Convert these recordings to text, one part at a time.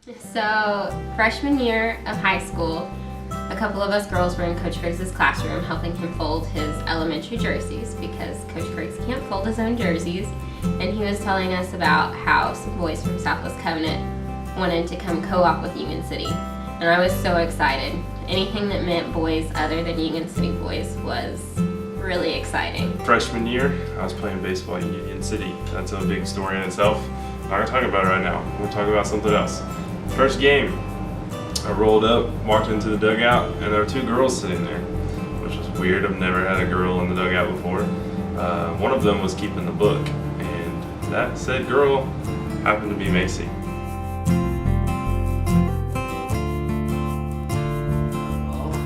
So, freshman year of high school, a couple of us girls were in Coach Griggs' classroom helping him fold his elementary jerseys because Coach Griggs can't fold his own jerseys, and he was telling us about how some boys from Southwest Covenant wanted to come co-op with Union City, and I was so excited. Anything that meant boys other than Union City boys was really exciting. Freshman year, I was playing baseball in Union City. That's a big story in itself. I'm not gonna talk about it right now. I'm gonna talk about something else. First game, I rolled up, walked into the dugout, and there were two girls sitting there, which was weird. I've never had a girl in the dugout before. One of them was keeping the book, and that said girl happened to be Macie.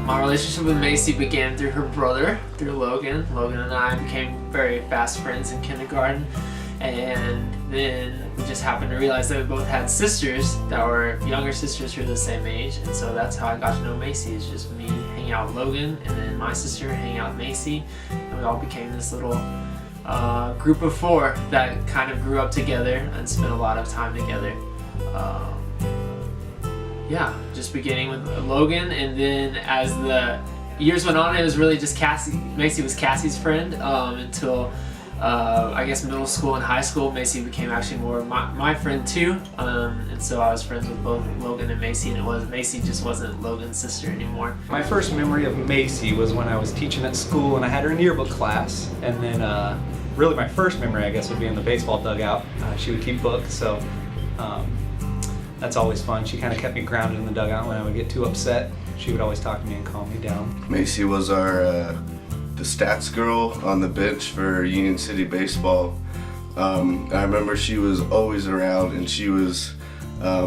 My relationship with Macie began through her brother, through Logan. Logan and I became very fast friends in kindergarten, and then we just happened to realize that we both had sisters that were younger sisters who were the same age, and so that's how I got to know Macie. It's just me hanging out with Logan, and then my sister hanging out with Macie, and we all became this little group of four that kind of grew up together and spent a lot of time together. Yeah, just beginning with Logan, and then as the years went on, it was really just Cassie. Macie was Cassie's friend until I guess middle school and high school. Macie became actually more my friend too, and so I was friends with both Logan and Macie, and Macie just wasn't Logan's sister anymore. My first memory of Macie was when I was teaching at school and I had her in yearbook class, and then really my first memory I guess would be in the baseball dugout. She would keep books, so that's always fun. She kind of kept me grounded in the dugout when I would get too upset. She would always talk to me and calm me down. Macie was the stats girl on the bench for Union City baseball. I remember she was always around, and she was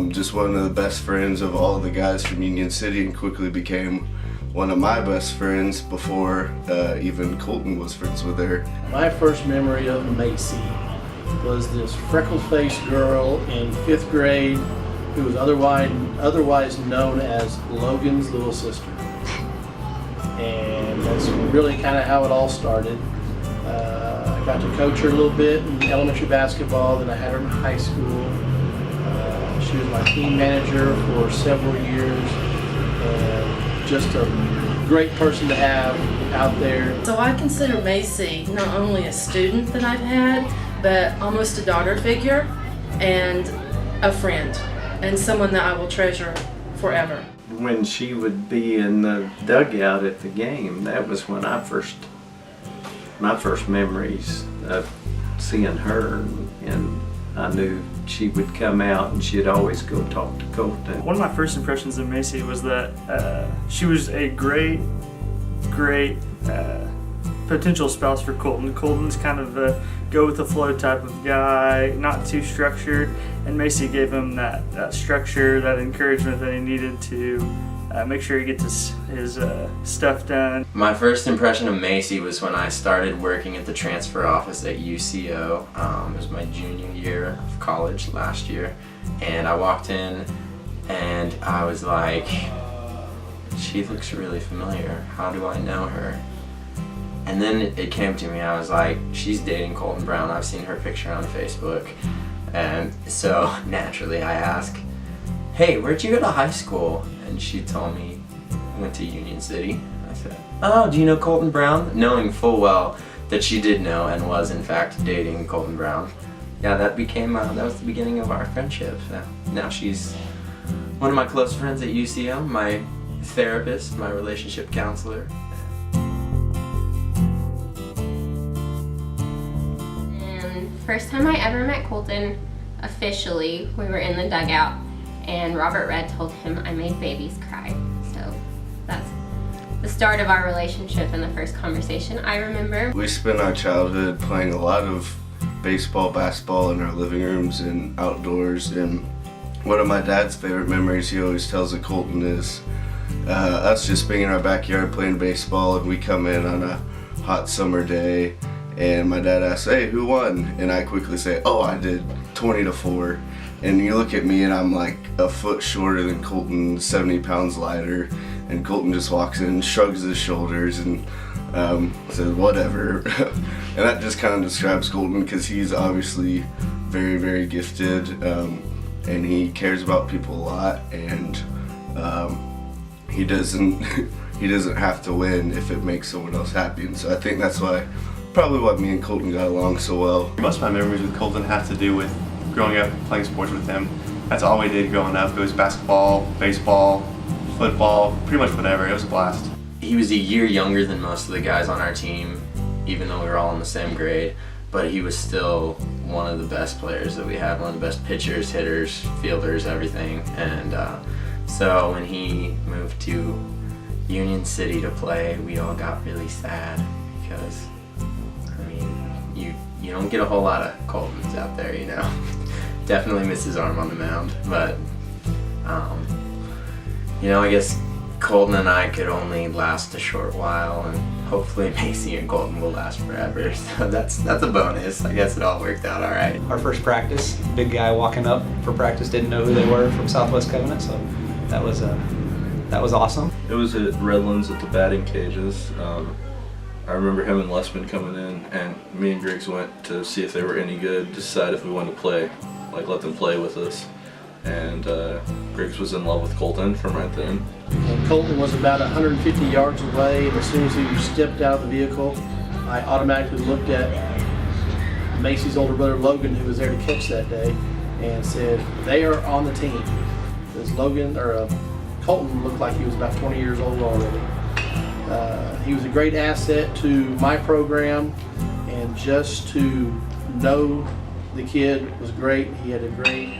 just one of the best friends of all of the guys from Union City, and quickly became one of my best friends before even Kolton was friends with her. My first memory of Macie was this freckle-faced girl in 5th grade who was otherwise known as Logan's little sister. And that's really kind of how it all started. I got to coach her a little bit in elementary basketball, then I had her in high school. She was my team manager for several years, and just a great person to have out there. So I consider Macie not only a student that I've had, but almost a daughter figure and a friend, and someone that I will treasure forever. When she would be in the dugout at the game, that was when my first memories of seeing her, and I knew she would come out and she'd always go talk to Kolton. One of my first impressions of Macie was that she was a great potential spouse for Kolton. Kolton's kind of a go with the flow type of guy, not too structured, and Macie gave him that structure, that encouragement that he needed to make sure he gets his stuff done. My first impression of Macie was when I started working at the transfer office at UCO. It was my junior year of college last year, and I walked in and I was like, she looks really familiar. How do I know her? And then it came to me, I was like, she's dating Kolton Brown. I've seen her picture on Facebook. And so naturally I asked, hey, where'd you go to high school? And she told me, I went to Union City. I said, oh, do you know Kolton Brown? Knowing full well that she did know and was in fact dating Kolton Brown. Yeah, that was the beginning of our friendship. Now she's one of my close friends at UCO, my therapist, my relationship counselor. First time I ever met Kolton officially, we were in the dugout, and Robert Red told him I made babies cry. So that's the start of our relationship and the first conversation I remember. We spent our childhood playing a lot of baseball, basketball in our living rooms and outdoors, and one of my dad's favorite memories he always tells of Kolton is us just being in our backyard playing baseball, and we come in on a hot summer day, and my dad asks, hey, who won? And I quickly say, oh, I did, 20-4. And you look at me and I'm like a foot shorter than Kolton, 70 pounds lighter, and Kolton just walks in and shrugs his shoulders and says, whatever. And that just kind of describes Kolton, because he's obviously very, very gifted. and he cares about people a lot, and he doesn't have to win if it makes someone else happy. And so I think that's probably why me and Kolton got along so well. Most of my memories with Kolton have to do with growing up playing sports with him. That's all we did growing up. It was basketball, baseball, football, pretty much whatever. It was a blast. He was a year younger than most of the guys on our team, even though we were all in the same grade, but he was still one of the best players that we had, one of the best pitchers, hitters, fielders, everything. And so when he moved to Union City to play, we all got really sad because, I mean, you don't get a whole lot of Koltons out there, you know. Definitely miss his arm on the mound, but you know, I guess Kolton and I could only last a short while, and hopefully Macie and Kolton will last forever. So that's a bonus. I guess it all worked out all right. Our first practice, big guy walking up for practice, didn't know who they were from Southwest Covenant, so that was awesome. It was at Redlands at the batting cages. I remember him and Lesman coming in, and me and Griggs went to see if they were any good, decide if we wanted to play, like let them play with us. And Griggs was in love with Kolton from right then. And Kolton was about 150 yards away, and as soon as he stepped out of the vehicle, I automatically looked at Macie's older brother Logan, who was there to catch that day, and said, they are on the team. Because Kolton looked like he was about 20 years old already. He was a great asset to my program, and just to know the kid was great. He had a great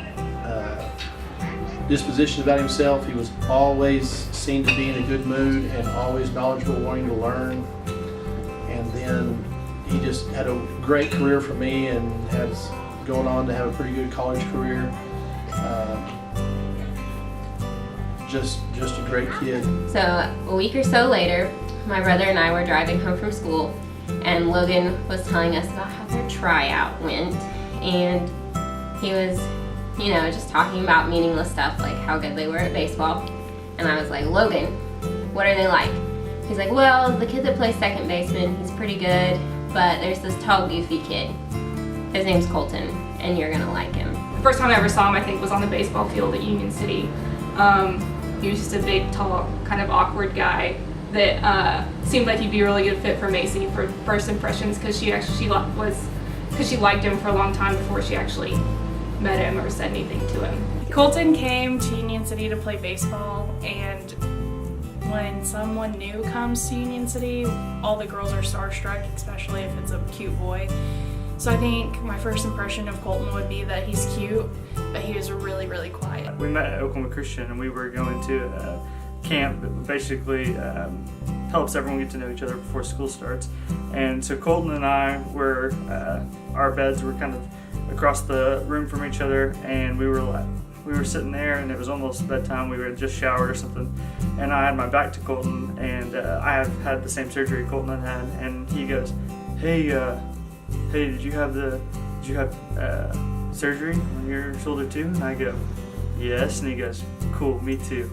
disposition about himself. He was always seen to be in a good mood and always knowledgeable, wanting to learn. And then he just had a great career for me and has gone on to have a pretty good college career. Just a great kid. So a week or so later, my brother and I were driving home from school, and Logan was telling us about how their tryout went, and he was, you know, just talking about meaningless stuff like how good they were at baseball. And I was like, Logan, what are they like? He's like, well, the kid that plays second baseman, he's pretty good, but there's this tall, goofy kid. His name's Kolton, and you're gonna like him. The first time I ever saw him, I think, was on the baseball field at Union City. He was just a big, tall, kind of awkward guy that seemed like he'd be a really good fit for Macie for first impressions, because she liked him for a long time before she actually met him or said anything to him. Kolton came to Union City to play baseball, and when someone new comes to Union City, all the girls are starstruck, especially if it's a cute boy. So I think my first impression of Kolton would be that he's cute, but he was really, really quiet. We met at Oklahoma Christian, and we were going to a camp that basically helps everyone get to know each other before school starts. And so Kolton and I were, our beds were kind of across the room from each other, and we were sitting there, and it was almost bedtime. We had just showered or something, and I had my back to Kolton, and I have had the same surgery Kolton had, and he goes, hey, did you have surgery on your shoulder too? And I go, yes. And he goes, cool, me too.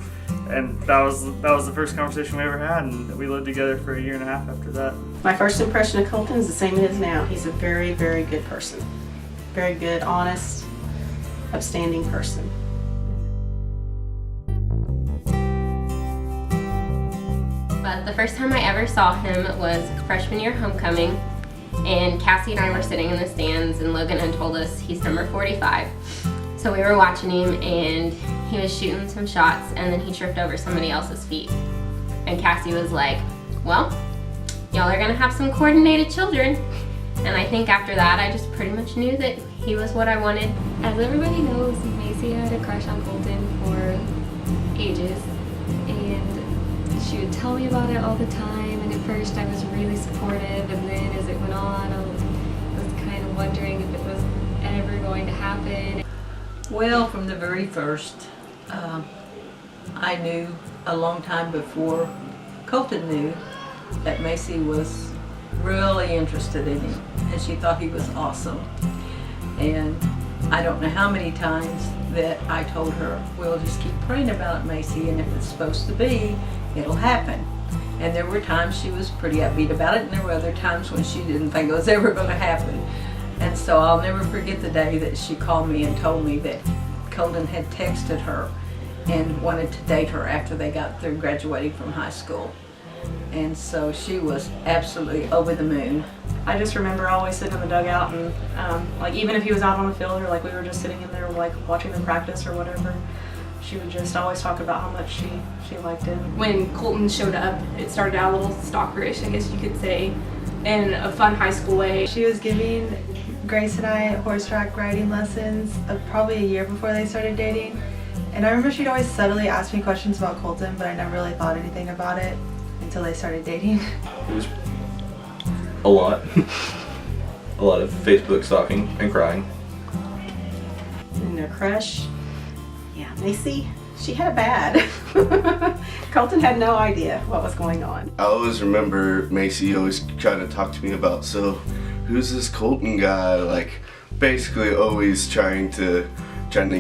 And that was the first conversation we ever had, and we lived together for a year and a half after that. My first impression of Kolton is the same it is now. He's a very, very good person. Very good, honest, upstanding person. But the first time I ever saw him was freshman year homecoming, and Cassie and I were sitting in the stands, and Logan had told us he's number 45. So we were watching him, and he was shooting some shots, and then he tripped over somebody else's feet. And Cassie was like, well, y'all are gonna have some coordinated children. And I think after that, I just pretty much knew that he was what I wanted. As everybody knows, Macie had a crush on Kolton for ages, and she would tell me about it all the time, and at first I was really supportive, and then as it went on, I was kind of wondering if it was ever going to happen. Well, from the very first, I knew a long time before Kolton knew that Macie was really interested in him, and she thought he was awesome. And I don't know how many times that I told her, we'll just keep praying about it, Macie, and if it's supposed to be, it'll happen. And there were times she was pretty upbeat about it, and there were other times when she didn't think it was ever going to happen. And so I'll never forget the day that she called me and told me that Colton had texted her and wanted to date her after they got through graduating from high school. And so she was absolutely over the moon. I just remember always sitting in the dugout and like even if he was out on the field or like we were just sitting in there like watching them practice or whatever, she would just always talk about how much she liked it. When Kolton showed up, it started out a little stalkerish, I guess you could say, in a fun high school way. She was giving Grace and I horseback riding lessons probably a year before they started dating. And I remember she'd always subtly ask me questions about Kolton, but I never really thought anything about it until they started dating. It was a lot. A lot of Facebook stalking and crying. And their crush, yeah, Macie, she had a bad. Kolton had no idea what was going on. I always remember Macie always trying to talk to me about, so who's this Kolton guy? Like, basically always trying to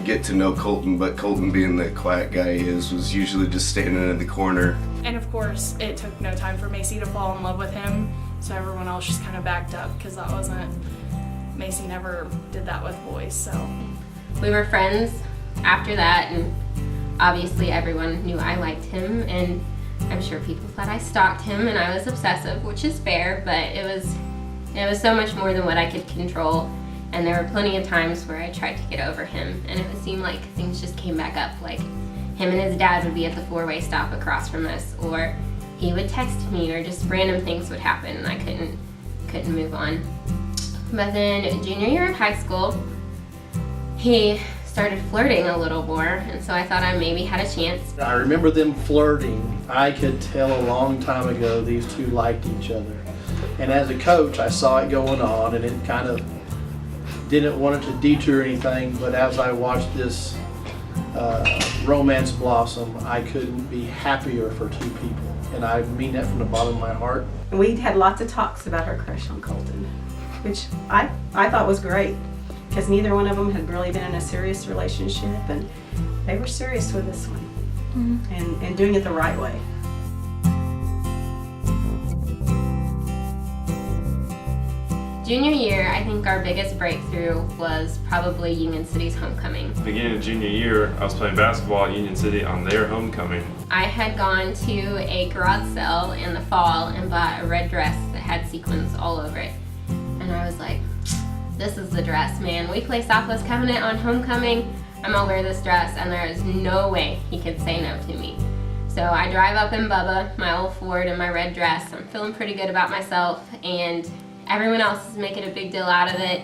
get to know Kolton, but Kolton, being the quiet guy he is, was usually just standing in the corner. And of course, it took no time for Macie to fall in love with him, so everyone else just kind of backed up because that wasn't, Macie never did that with boys, so. We were friends after that, and obviously everyone knew I liked him, and I'm sure people thought I stalked him and I was obsessive, which is fair, but it was so much more than what I could control. And there were plenty of times where I tried to get over him, and it would seem like things just came back up. Like him and his dad would be at the four-way stop across from us, or he would text me, or just random things would happen, and I couldn't move on. But then junior year of high school, he started flirting a little more, and so I thought I maybe had a chance. I remember them flirting. I could tell a long time ago these two liked each other. And as a coach, I saw it going on, and it kind of didn't want it to detour anything, but as I watched this romance blossom, I couldn't be happier for two people. And I mean that from the bottom of my heart. We had lots of talks about her crush on Kolton, which I thought was great, because neither one of them had really been in a serious relationship, and they were serious with this one, and doing it the right way. Junior year, I think our biggest breakthrough was probably Union City's homecoming. Beginning of junior year, I was playing basketball at Union City on their homecoming. I had gone to a garage sale in the fall and bought a red dress that had sequins all over it. And I was like, this is the dress, man. We play Southwest Covenant on homecoming. I'm gonna wear this dress, and there is no way he could say no to me. So I drive up in Bubba, my old Ford, in my red dress. I'm feeling pretty good about myself, and everyone else is making a big deal out of it,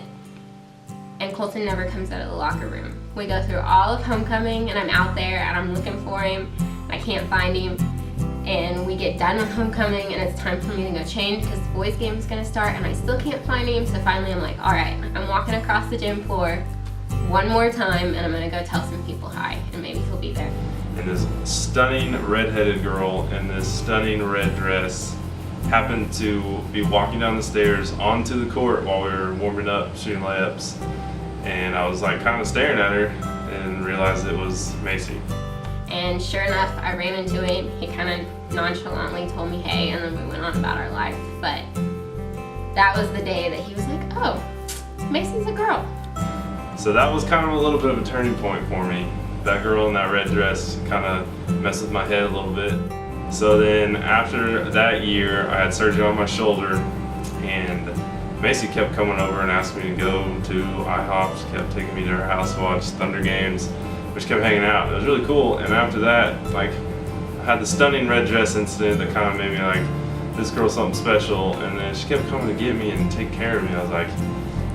and Kolton never comes out of the locker room. We go through all of homecoming, and I'm out there, and I'm looking for him. I can't find him, and we get done with homecoming, and it's time for me to go change because the boys' game is going to start, and I still can't find him. So finally, I'm like, all right, I'm walking across the gym floor one more time, and I'm going to go tell some people hi, and maybe he'll be there. And this stunning redheaded girl in this stunning red dress happened to be walking down the stairs onto the court while we were warming up, shooting layups. And I was like kind of staring at her and realized it was Macie. And sure enough, I ran into him. He kind of nonchalantly told me hey, and then we went on about our life. But that was the day that he was like, oh, Macie's a girl. So that was kind of a little bit of a turning point for me. That girl in that red dress kind of messed with my head a little bit. So then after that year, I had surgery on my shoulder, and Macie kept coming over and asking me to go to IHOP. She kept taking me to her house to watch Thunder games. We just kept hanging out. It was really cool. And after that, like, I had the stunning red dress incident that kind of made me like, this girl's something special. And then she kept coming to get me and take care of me. I was like,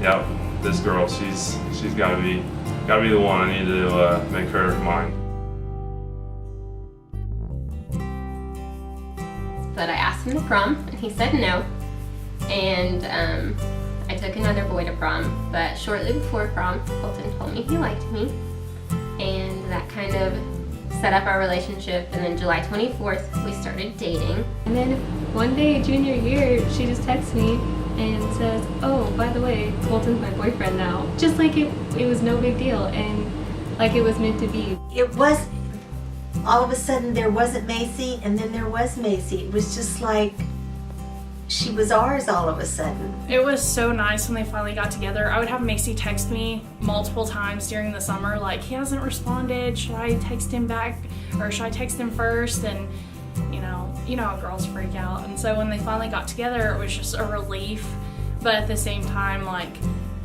yep, this girl, she's gotta be the one. I need to make her mine. But I asked him to prom, and he said no. And I took another boy to prom, but shortly before prom, Kolton told me he liked me. And that kind of set up our relationship, and then July 24th, we started dating. And then one day, junior year, she just texts me and says, oh, by the way, Kolton's my boyfriend now. Just like it was no big deal, and like it was meant to be. It was, all of a sudden there wasn't Macie, and then there was Macie. It was just like, she was ours all of a sudden. It was so nice when they finally got together. I would have Macie text me multiple times during the summer, like, he hasn't responded, should I text him back, or should I text him first? And you know how girls freak out. And so when they finally got together, it was just a relief, but at the same time, like,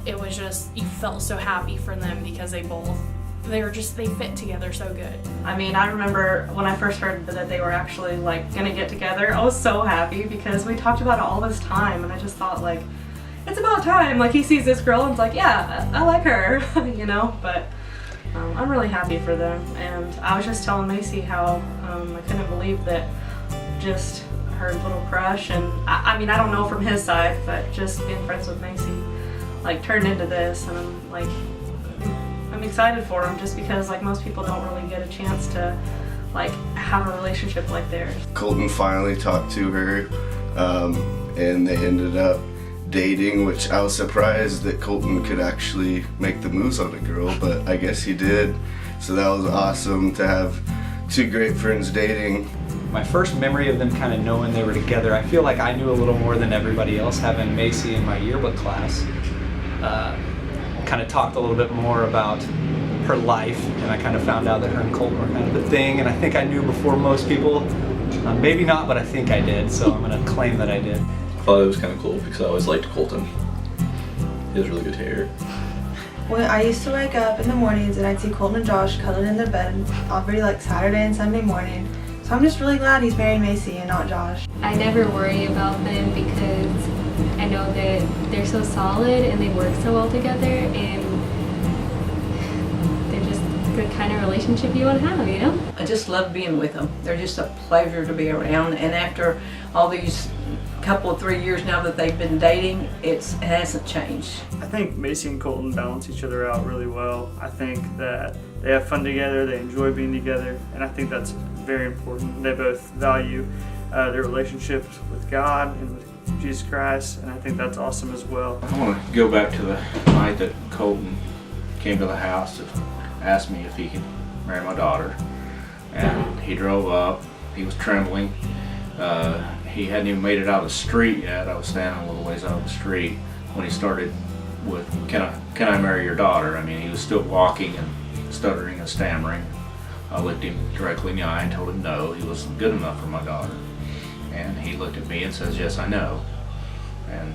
it was just, you felt so happy for them because they fit together so good. I mean, I remember when I first heard that they were actually like gonna get together, I was so happy because we talked about it all this time, and I just thought, like, it's about time. Like, he sees this girl and it's like, yeah, I like her, but I'm really happy for them. And I was just telling Macie how I couldn't believe that just her little crush, and I mean, I don't know from his side, but just being friends with Macie, like, turned into this, and I'm excited for him just because, like, most people don't really get a chance to, like, have a relationship like theirs. Kolton finally talked to her, and they ended up dating, which I was surprised that Kolton could actually make the moves on a girl, but I guess he did. So that was awesome to have two great friends dating. My first memory of them kind of knowing they were together, I feel like I knew a little more than everybody else, having Macie in my yearbook class. Kind of talked a little bit more about her life, and I kind of found out that her and Kolton were kind of a thing, and I think I knew before most people. Maybe not, but I think I did, so I'm going to claim that I did. I thought it was kind of cool because I always liked Kolton. He has really good hair. When I used to wake up in the mornings and I'd see Kolton and Josh cuddling in their bed every like Saturday and Sunday morning. So I'm just really glad he's marrying Macie and not Josh. I never worry about them because I know that they're so solid and they work so well together, and they're just the kind of relationship you want to have, you know? I just love being with them. They're just a pleasure to be around, and after all these couple of 3 years now that they've been dating, it hasn't changed. I think Macie and Kolton balance each other out really well. I think that they have fun together, they enjoy being together, and I think that's very important. They both value their relationships with God and with Jesus Christ, and I think that's awesome as well. I want to go back to the night that Kolton came to the house to ask me if he could marry my daughter. And he drove up, he was trembling. He hadn't even made it out of the street yet. I was standing a little ways out of the street when he started with, can I marry your daughter? I mean, he was still walking and stuttering and stammering. I looked him directly in the eye and told him no, he wasn't good enough for my daughter. And he looked at me and says, yes, I know. And,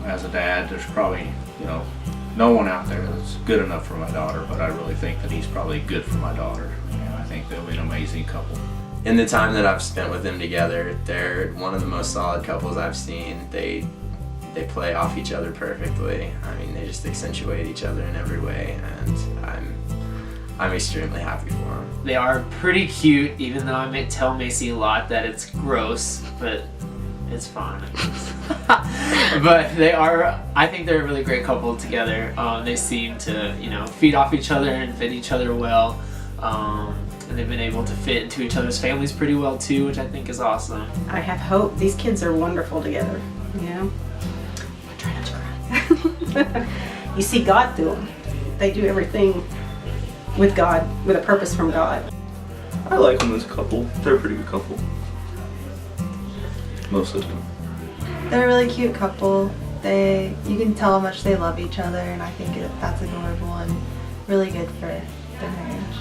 as a dad, there's probably, no one out there that's good enough for my daughter, but I really think that he's probably good for my daughter. And I think they'll be an amazing couple. In the time that I've spent with them together, they're one of the most solid couples I've seen. They play off each other perfectly. I mean, they just accentuate each other in every way, and I'm extremely happy for them. They are pretty cute, even though I might tell Macie a lot that it's gross, but it's fun. But I think they're a really great couple together. They seem to, feed off each other and fit each other well. And they've been able to fit into each other's families pretty well too, which I think is awesome. I have hope. These kids are wonderful together, I try not to cry. You see God through them. They do everything with God, with a purpose from God. I like them as a couple. They're a pretty good couple. Most of the time. They're a really cute couple. You can tell how much they love each other, and I think that's adorable and really good for their marriage.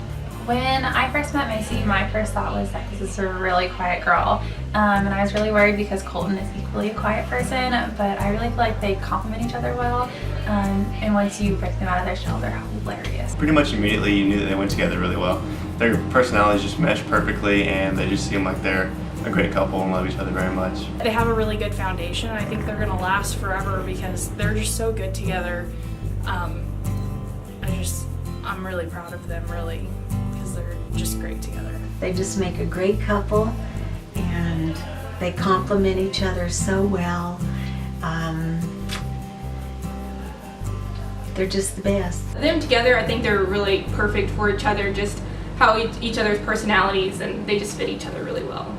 When I first met Macie, my first thought was that this is a really quiet girl. And I was really worried because Kolton is equally a quiet person, but I really feel like they complement each other well. And once you break them out of their shell, they're hilarious. Pretty much immediately you knew that they went together really well. Their personalities just mesh perfectly, and they just seem like they're a great couple and love each other very much. They have a really good foundation. I think they're gonna last forever because they're just so good together. I'm really proud of them, really, because they're just great together. They just make a great couple, and they complement each other so well. They're just the best. Them together, I think they're really perfect for each other, just how each other's personalities, and they just fit each other really well.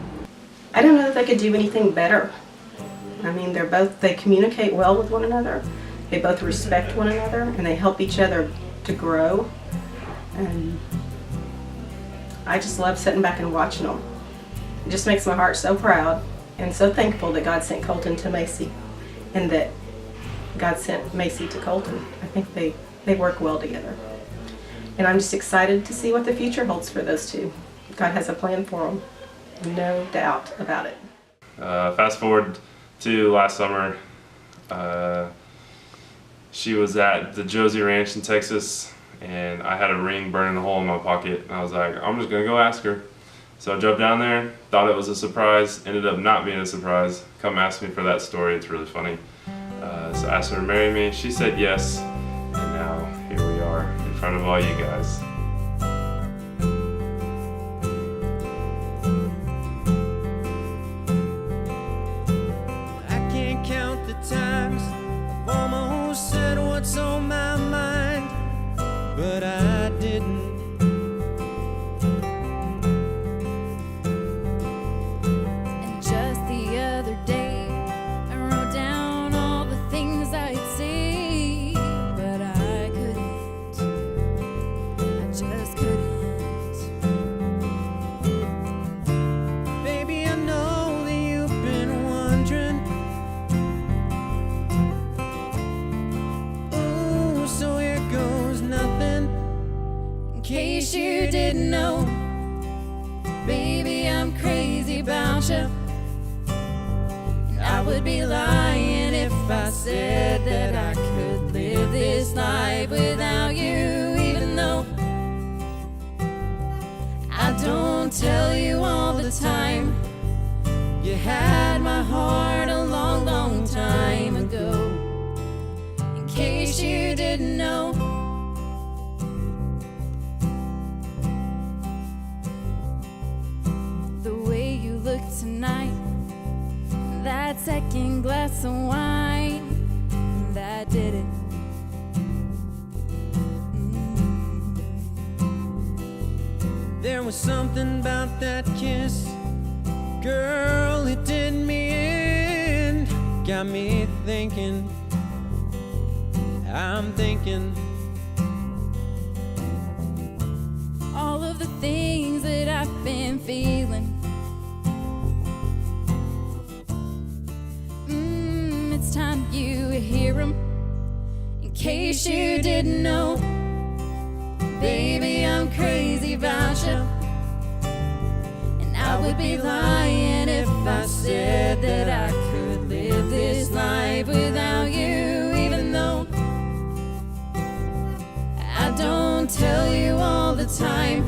I don't know that they could do anything better. I mean, they communicate well with one another. They both respect one another, and they help each other to grow. And I just love sitting back and watching them. It just makes my heart so proud. and so thankful that God sent Kolton to Macie and that God sent Macie to Kolton. I think they work well together. And I'm just excited to see what the future holds for those two. God has a plan for them, no doubt about it. Fast forward to last summer, she was at the Josie Ranch in Texas, and I had a ring burning a hole in my pocket, and I was like, I'm just gonna go ask her. So I drove down there, thought it was a surprise, ended up not being a surprise. Come ask me for that story, it's really funny. So I asked her to marry me, she said yes, and now here we are in front of all you guys. I can't count the times I've almost said what's on my mind, but I didn't. And just the other day, I wrote down all the things I'd say, but I couldn't. I just couldn't. Baby, I know that you've been wondering. Ooh, so here goes nothing. In case you didn't know, baby, I'm crazy about you. And I would be lying if I said that I could live this life without you, even though I don't tell you all the time. You had my heart a long, long time ago. In case you didn't know, the way you look tonight, that second glass of wine, that did it. There was something about that kiss, girl, it did me in. Got me thinking, I'm thinking All of the things that I've been feeling. It's time you hear them. In case you didn't know, baby, I'm crazy about you. And I would be lying if I said that I could live this life without you, even though I don't tell you all the time.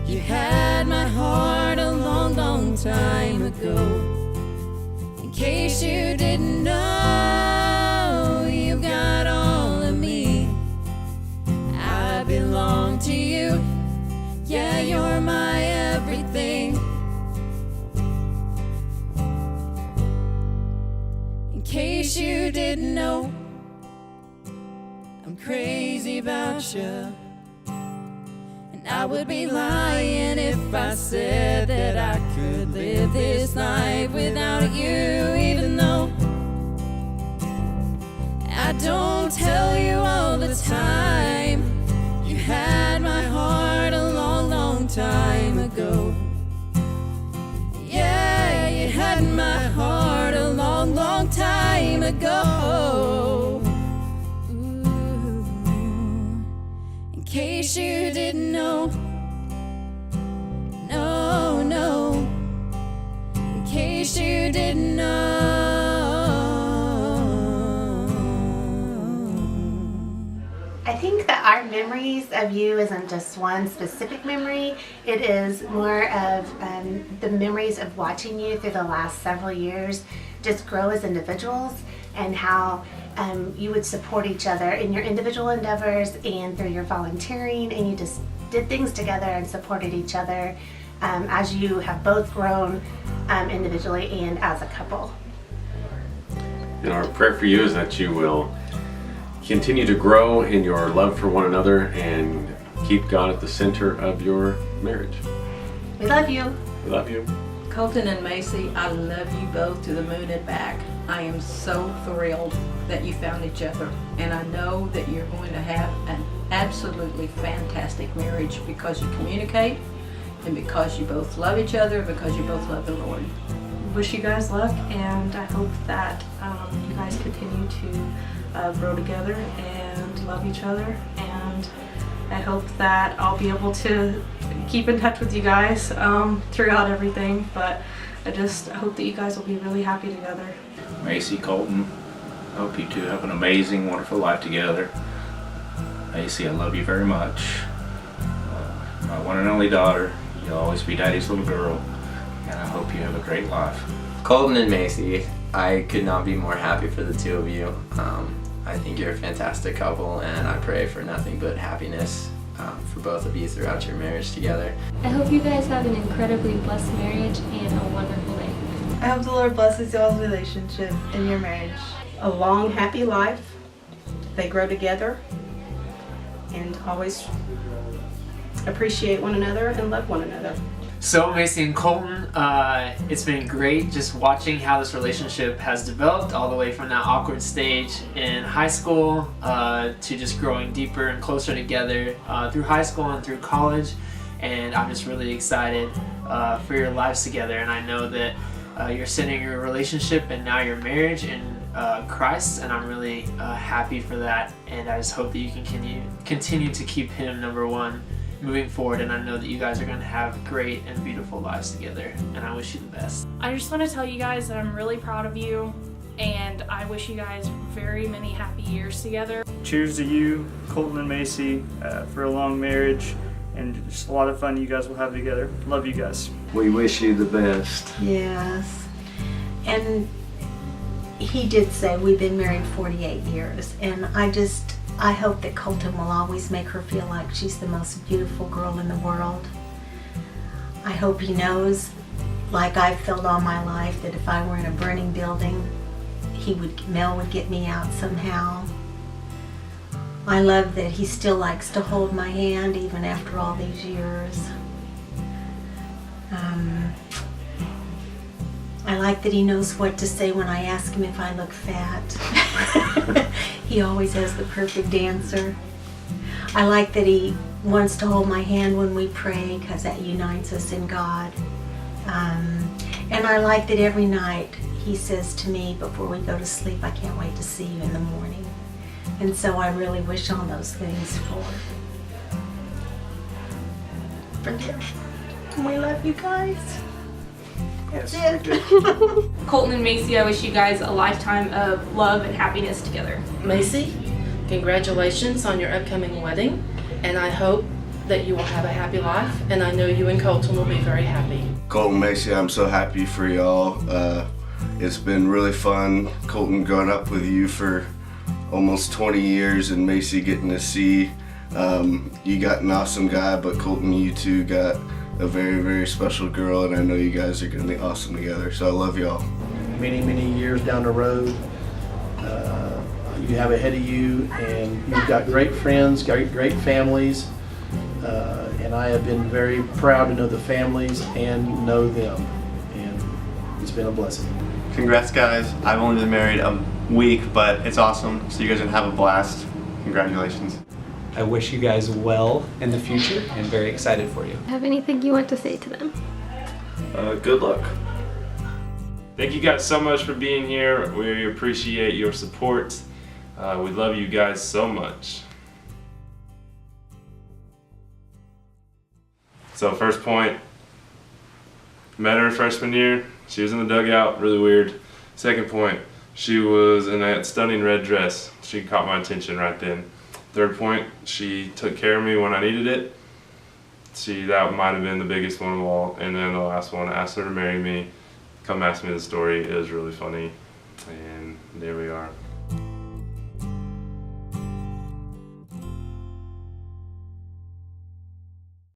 You had my heart a long, long time ago. In case you didn't know, you got all of me. I belong to you. Yeah, you're my everything. In case you didn't know, I'm crazy about you. And I would be lying if I said that I could live this life without you, even though I don't tell you all the time. You had my heart a long, long time ago. Yeah, you had my heart a long, long time ago. In case you didn't know, no, no. In case you didn't know. I think that our memories of you isn't just one specific memory. It is more of the memories of watching you through the last several years just grow as individuals, and how you would support each other in your individual endeavors and through your volunteering, and you just did things together and supported each other as you have both grown individually and as a couple. And our prayer for you is that you will continue to grow in your love for one another and keep God at the center of your marriage. We love you. We love you. Kolton and Macie, I love you both to the moon and back. I am so thrilled that you found each other, and I know that you're going to have an absolutely fantastic marriage because you communicate and because you both love each other, because you both love the Lord. wish you guys luck, and I hope that you guys continue to grow together and love each other, and I hope that I'll be able to keep in touch with you guys throughout everything, but I hope that you guys will be really happy together. Macie, Kolton, I hope you two have an amazing, wonderful life together. Macie, I love you very much. My one and only daughter, you'll always be Daddy's little girl, and I hope you have a great life. Kolton and Macie, I could not be more happy for the two of you. I think you're a fantastic couple, and I pray for nothing but happiness for both of you throughout your marriage together. I hope you guys have an incredibly blessed marriage and a wonderful day. I hope the Lord blesses y'all's relationship and your marriage. A long, happy life. They grow together and always appreciate one another and love one another. So Macie and Kolton, it's been great just watching how this relationship has developed all the way from that awkward stage in high school to just growing deeper and closer together through high school and through college. And I'm just really excited for your lives together, and I know that you're centering your relationship and now your marriage in Christ, and I'm really happy for that, and I just hope that you can continue to keep Him number one moving forward, and I know that you guys are going to have great and beautiful lives together, and I wish you the best. I just want to tell you guys that I'm really proud of you, and I wish you guys very many happy years together. Cheers to you, Kolton and Macie, for a long marriage, and just a lot of fun you guys will have together. Love you guys. We wish you the best. Yes. And he did say we've been married 48 years, and I hope that Kolton will always make her feel like she's the most beautiful girl in the world. I hope he knows, like I've felt all my life, that if I were in a burning building, Mel would get me out somehow. I love that he still likes to hold my hand even after all these years. I like that he knows what to say when I ask him if I look fat. He always has the perfect answer. I like that he wants to hold my hand when we pray, because that unites us in God. And I like that every night he says to me before we go to sleep, I can't wait to see you in the morning. And so I really wish all those things for them. And we love you guys. That's it. Kolton and Macie, I wish you guys a lifetime of love and happiness together. Macie, congratulations on your upcoming wedding, and I hope that you will have a happy life, and I know you and Kolton will be very happy. Kolton, Macie, I'm so happy for y'all. It's been really fun, Kolton, growing up with you for almost 20 years, and Macie getting to see you got an awesome guy, but Kolton, you two got a very, very special girl, and I know you guys are going to be awesome together, so I love y'all. Many, many years down the road, you have ahead of you, and you've got great friends, great families, and I have been very proud to know the families and know them, and it's been a blessing. Congrats, guys. I've only been married a week, but it's awesome, so you guys are going to have a blast. Congratulations. I wish you guys well in the future and very excited for you. Have anything you want to say to them? Good luck. Thank you guys so much for being here. We appreciate your support. We love you guys so much. So first point, met her freshman year. She was in the dugout, really weird. Second point, she was in that stunning red dress. She caught my attention right then. Third point, she took care of me when I needed it. That might have been the biggest one of all. And then the last one, I asked her to marry me. Come ask me the story. It was really funny. And there we are.